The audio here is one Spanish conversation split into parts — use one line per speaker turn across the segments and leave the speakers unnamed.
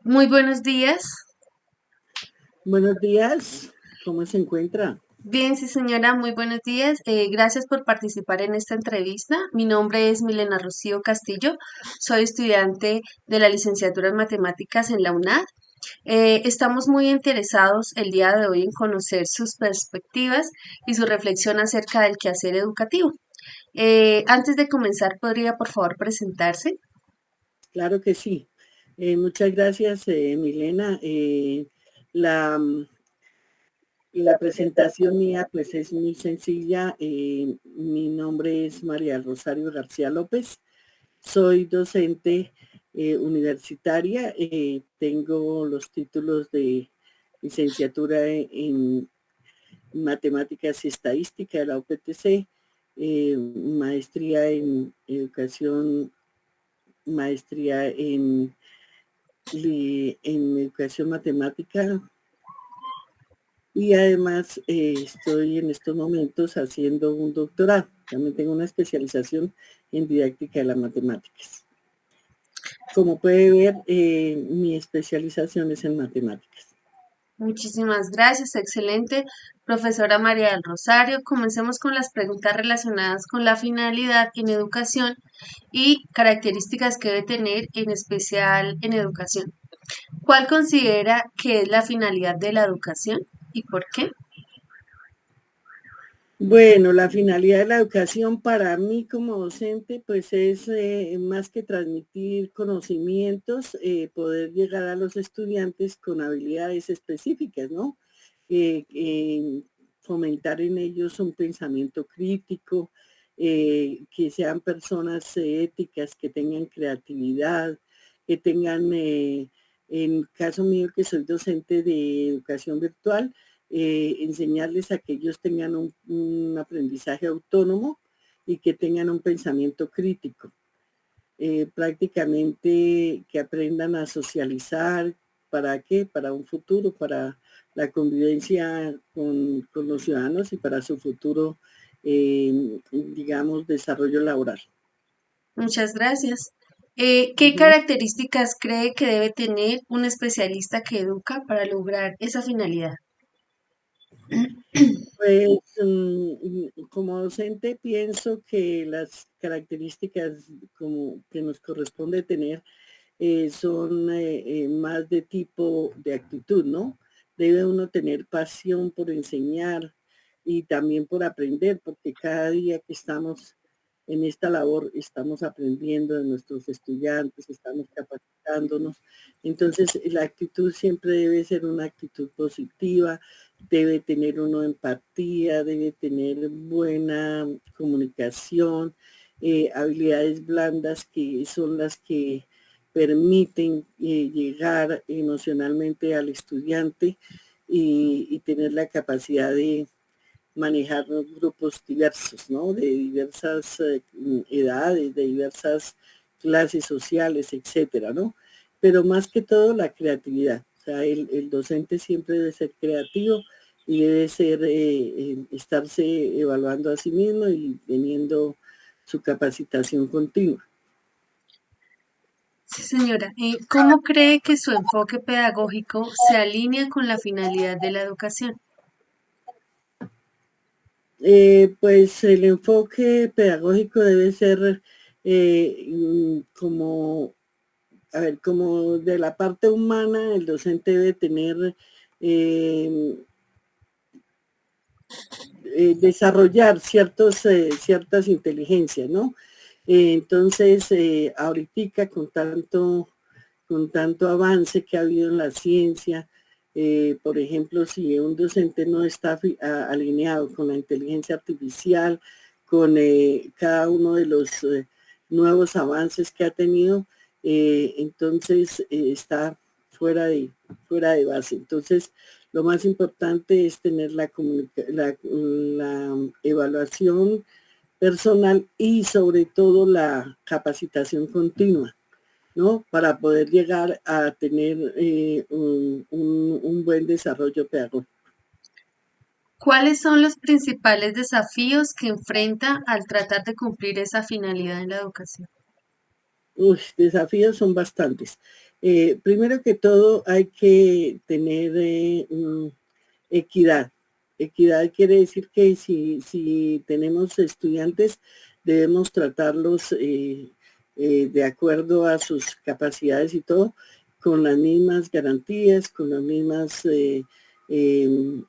Muy buenos días.
Buenos días, ¿cómo se encuentra?
Bien, sí, señora, muy buenos días. Gracias por participar en esta entrevista. Mi nombre es Milena Rocío Castillo. Soy estudiante de la licenciatura en matemáticas en la UNAD. Estamos muy interesados el día de hoy en conocer sus perspectivas y su reflexión acerca del quehacer educativo. Antes de comenzar, ¿podría por favor presentarse?
Claro que sí. Muchas gracias, Milena. La, mm, la presentación mía pues es muy sencilla. Mi nombre es María Rosario García López. Soy docente universitaria. Tengo los títulos de licenciatura en matemáticas y estadística de la UPTC, maestría en educación, maestría en educación matemática y además estoy en estos momentos haciendo un doctorado. También tengo una especialización en didáctica de las matemáticas. Como puede ver, mi especialización es en matemáticas.
Muchísimas gracias, excelente. Profesora María del Rosario, comencemos con las preguntas relacionadas con la finalidad en educación y características que debe tener en especial en educación. ¿Cuál considera que es la finalidad de la educación y por qué?
Bueno, la finalidad de la educación para mí como docente, pues es más que transmitir conocimientos, poder llegar a los estudiantes con habilidades específicas, ¿no? Fomentar en ellos un pensamiento crítico, que sean personas éticas, que tengan creatividad, que tengan, en caso mío que soy docente de educación virtual, enseñarles a que ellos tengan un aprendizaje autónomo y que tengan un pensamiento crítico. Prácticamente que aprendan a socializar, ¿para qué? Para un futuro, para la convivencia con los ciudadanos y para su futuro, digamos, desarrollo laboral.
Muchas gracias. ¿Qué
Ujú.
características cree que debe tener un especialista que educa para lograr esa finalidad?
Pues como docente pienso que las características como que nos corresponde tener son más de tipo de actitud, ¿no? Debe uno tener pasión por enseñar y también por aprender, porque cada día que estamos en esta labor estamos aprendiendo de nuestros estudiantes, estamos capacitándonos. Entonces, la actitud siempre debe ser una actitud positiva, debe tener uno empatía, debe tener buena comunicación, habilidades blandas que son las que permiten llegar emocionalmente al estudiante y tener la capacidad de manejar grupos diversos, ¿no? De diversas edades, de diversas clases sociales, etcétera, ¿no? Pero más que todo la creatividad. O sea, el docente siempre debe ser creativo y debe ser, estarse evaluando a sí mismo y teniendo su capacitación continua.
Sí, señora. ¿Cómo cree que su enfoque pedagógico se alinea con la finalidad de la educación?
Pues el enfoque pedagógico debe ser como, a ver, como de la parte humana, el docente debe tener, eh, desarrollar ciertas inteligencias, ¿no? Entonces, ahorita con tanto avance que ha habido en la ciencia, por ejemplo, si un docente no está alineado con la inteligencia artificial, con cada uno de los nuevos avances que ha tenido, entonces está fuera de, fuera de base. Entonces, lo más importante es tener la evaluación personal y sobre todo la capacitación continua, ¿no? Para poder llegar a tener un buen desarrollo pedagógico.
¿Cuáles son los principales desafíos que enfrenta al tratar de cumplir esa finalidad en la educación?
Desafíos son bastantes. Primero que todo hay que tener equidad. Equidad quiere decir que si tenemos estudiantes, debemos tratarlos de acuerdo a sus capacidades y todo, con las mismas garantías, con las mismas,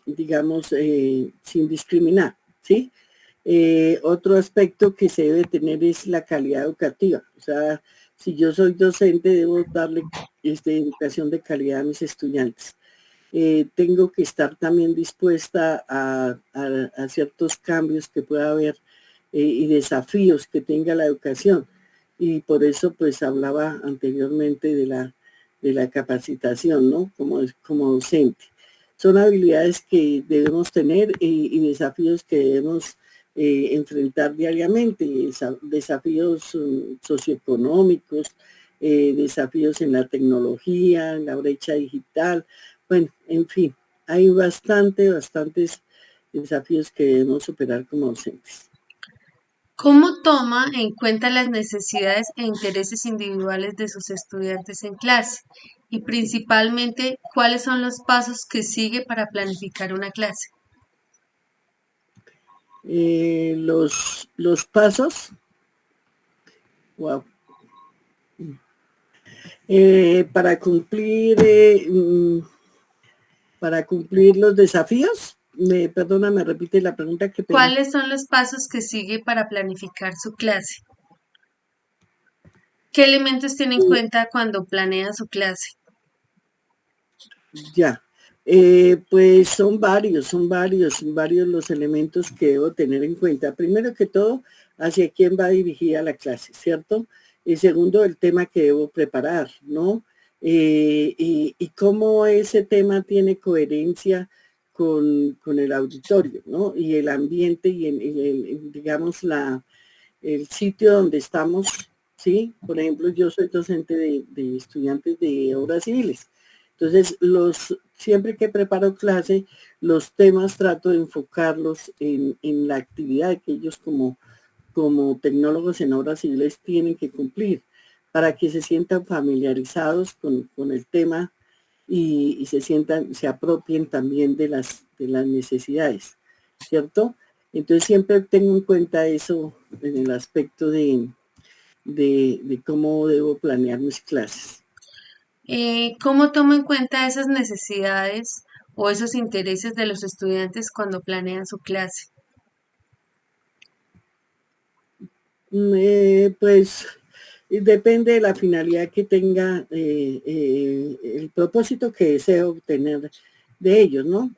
digamos, sin discriminar, ¿sí? Otro aspecto que se debe tener es la calidad educativa. O sea, si yo soy docente, debo darle educación de calidad a mis estudiantes. Tengo que estar también dispuesta a ciertos cambios que pueda haber y desafíos que tenga la educación. Y por eso pues hablaba anteriormente de la capacitación, ¿no? Como docente. Son habilidades que debemos tener y desafíos que debemos enfrentar diariamente, desafíos socioeconómicos, desafíos en la tecnología, en la brecha digital. Bueno, en fin, hay bastantes desafíos que debemos superar como docentes.
¿Cómo toma en cuenta las necesidades e intereses individuales de sus estudiantes en clase? Y principalmente, ¿cuáles son los pasos que sigue para planificar una clase?
Los pasos, wow, para para cumplir los desafíos. Perdona, me repite la pregunta, qué pena.
¿Cuáles son los pasos que sigue para planificar su clase? ¿Qué elementos tiene en cuenta cuando planea su clase?
Ya, pues son varios los elementos que debo tener en cuenta. Primero que todo, hacia quién va dirigida la clase, ¿cierto? Y segundo, el tema que debo preparar, ¿no? Y cómo ese tema tiene coherencia con el auditorio, ¿no? Y el ambiente y digamos, el sitio donde estamos, ¿sí? Por ejemplo, yo soy docente de estudiantes de obras civiles. Entonces, siempre que preparo clase, los temas trato de enfocarlos en la actividad que ellos como tecnólogos en obras civiles tienen que cumplir para que se sientan familiarizados con el tema y se apropien también de las necesidades, ¿cierto? Entonces siempre tengo en cuenta eso en el aspecto de cómo debo planear mis clases.
¿Cómo toma en cuenta esas necesidades o esos intereses de los estudiantes cuando planean su clase?
Pues depende de la finalidad que tenga, el propósito que deseo obtener de ellos, ¿no?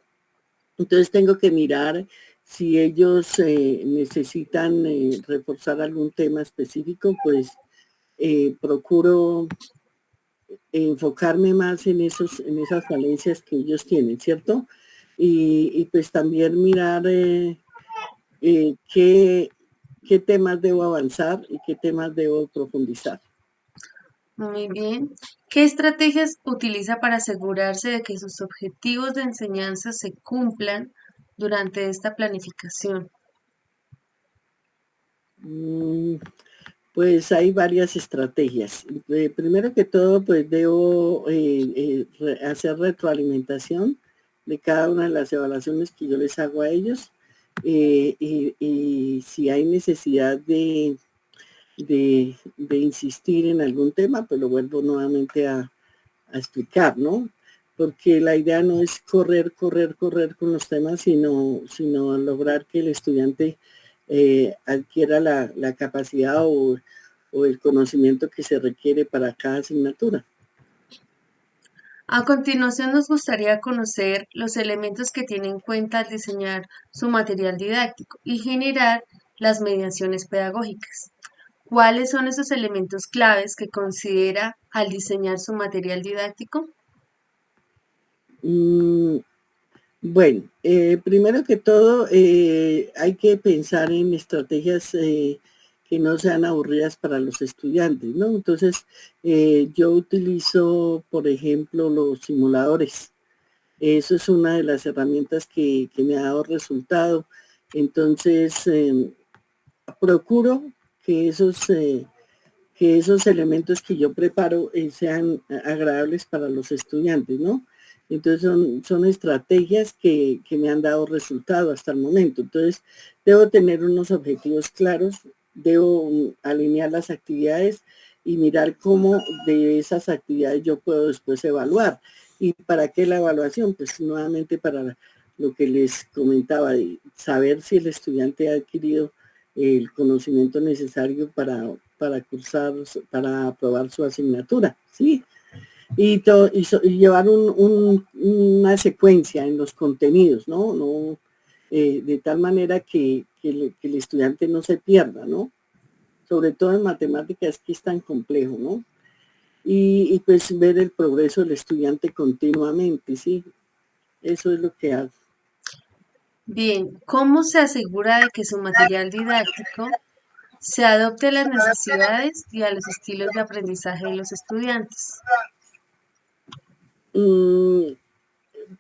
Entonces tengo que mirar si ellos necesitan reforzar algún tema específico, pues procuro enfocarme más en esas falencias que ellos tienen, ¿cierto? Y pues también mirar qué, qué temas debo avanzar y qué temas debo profundizar.
Muy bien. ¿Qué estrategias utiliza para asegurarse de que sus objetivos de enseñanza se cumplan durante esta planificación?
Mm, Pues hay varias estrategias. Primero que todo, pues debo hacer retroalimentación de cada una de las evaluaciones que yo les hago a ellos. Y si hay necesidad de insistir en algún tema, pues lo vuelvo nuevamente a explicar, ¿no? Porque la idea no es correr con los temas, sino lograr que el estudiante adquiera la capacidad o el conocimiento que se requiere para cada asignatura.
A continuación, nos gustaría conocer los elementos que tiene en cuenta al diseñar su material didáctico y generar las mediaciones pedagógicas. ¿Cuáles son esos elementos claves que considera al diseñar su material didáctico?
Mm, Bueno, primero que todo, hay que pensar en estrategias que no sean aburridas para los estudiantes, ¿no? Entonces, yo utilizo, por ejemplo, los simuladores. Eso es una de las herramientas que me ha dado resultado. Entonces, procuro que que esos elementos que yo preparo sean agradables para los estudiantes, ¿no? Entonces son estrategias que me han dado resultado hasta el momento. Entonces debo tener unos objetivos claros, debo alinear las actividades y mirar cómo de esas actividades yo puedo después evaluar. ¿Y para qué la evaluación? Pues nuevamente para lo que les comentaba, de saber si el estudiante ha adquirido el conocimiento necesario para cursar, para aprobar su asignatura, ¿sí? Y llevar una secuencia en los contenidos, ¿no? De tal manera que el estudiante no se pierda, ¿no? Sobre todo en matemáticas, que es tan complejo, ¿no? Y pues ver el progreso del estudiante continuamente, ¿sí? Eso es lo que hago.
Bien, ¿cómo se asegura de que su material didáctico se adopte a las necesidades y a los estilos de aprendizaje de los estudiantes?
Mm,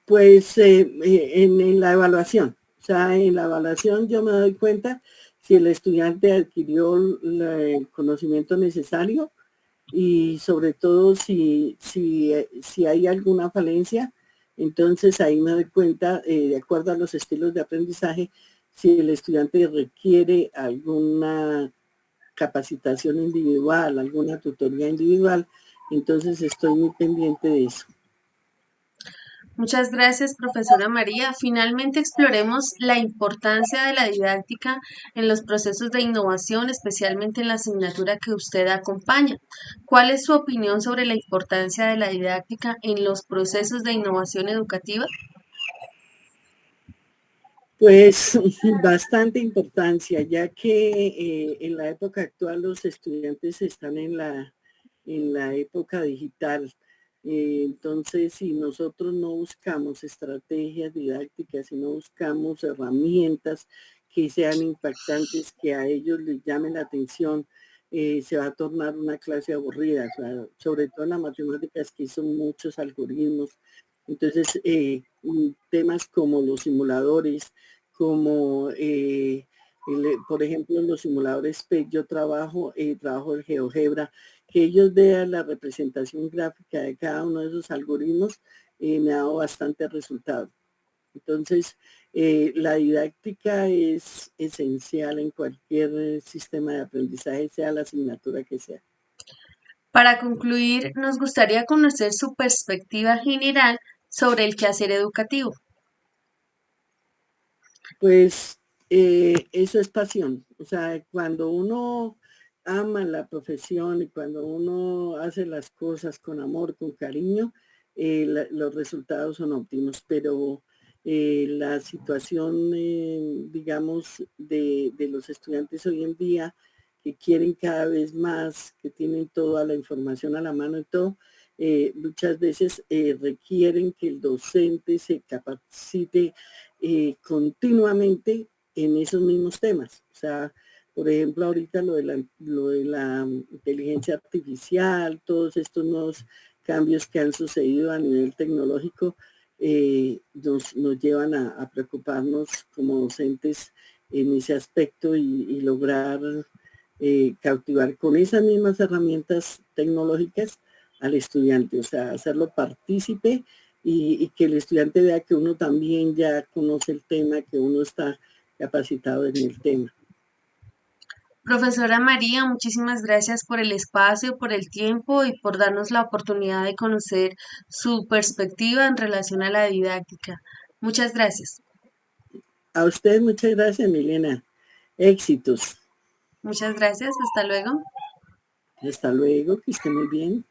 Pues en la evaluación, o sea, en la evaluación yo me doy cuenta si el estudiante adquirió el conocimiento necesario y sobre todo si hay alguna falencia, entonces ahí me doy cuenta, de acuerdo a los estilos de aprendizaje, si el estudiante requiere alguna capacitación individual, alguna tutoría individual, entonces estoy muy pendiente de eso.
Muchas gracias, profesora María. Finalmente exploremos la importancia de la didáctica en los procesos de innovación, especialmente en la asignatura que usted acompaña. ¿Cuál es su opinión sobre la importancia de la didáctica en los procesos de innovación educativa?
Pues bastante importancia, ya que en la época actual los estudiantes están en la época digital. Entonces, si nosotros no buscamos estrategias didácticas, si no buscamos herramientas que sean impactantes, que a ellos les llamen la atención, se va a tornar una clase aburrida, o sea, sobre todo en las matemáticas, que son muchos algoritmos. Entonces, temas como los simuladores, como por ejemplo en los simuladores PEC yo trabajo el GeoGebra, que ellos vean la representación gráfica de cada uno de esos algoritmos, me ha dado bastante resultado. Entonces, la didáctica es esencial en cualquier sistema de aprendizaje, sea la asignatura que sea.
Para concluir, nos gustaría conocer su perspectiva general sobre el quehacer educativo.
Pues eso es pasión. O sea, cuando uno ama la profesión y cuando uno hace las cosas con amor, con cariño, los resultados son óptimos. Pero la situación, digamos, de los estudiantes hoy en día, que quieren cada vez más, que tienen toda la información a la mano y todo, muchas veces requieren que el docente se capacite continuamente en esos mismos temas. O sea, por ejemplo, ahorita lo de la inteligencia artificial, todos estos nuevos cambios que han sucedido a nivel tecnológico, nos llevan a preocuparnos como docentes en ese aspecto y lograr cautivar con esas mismas herramientas tecnológicas al estudiante, o sea, hacerlo partícipe y que el estudiante vea que uno también ya conoce el tema, que uno está capacitado en el tema.
Profesora María, muchísimas gracias por el espacio, por el tiempo y por darnos la oportunidad de conocer su perspectiva en relación a la didáctica. Muchas gracias.
A usted muchas gracias, Milena. Éxitos.
Muchas gracias. Hasta luego.
Hasta luego, que esté muy bien.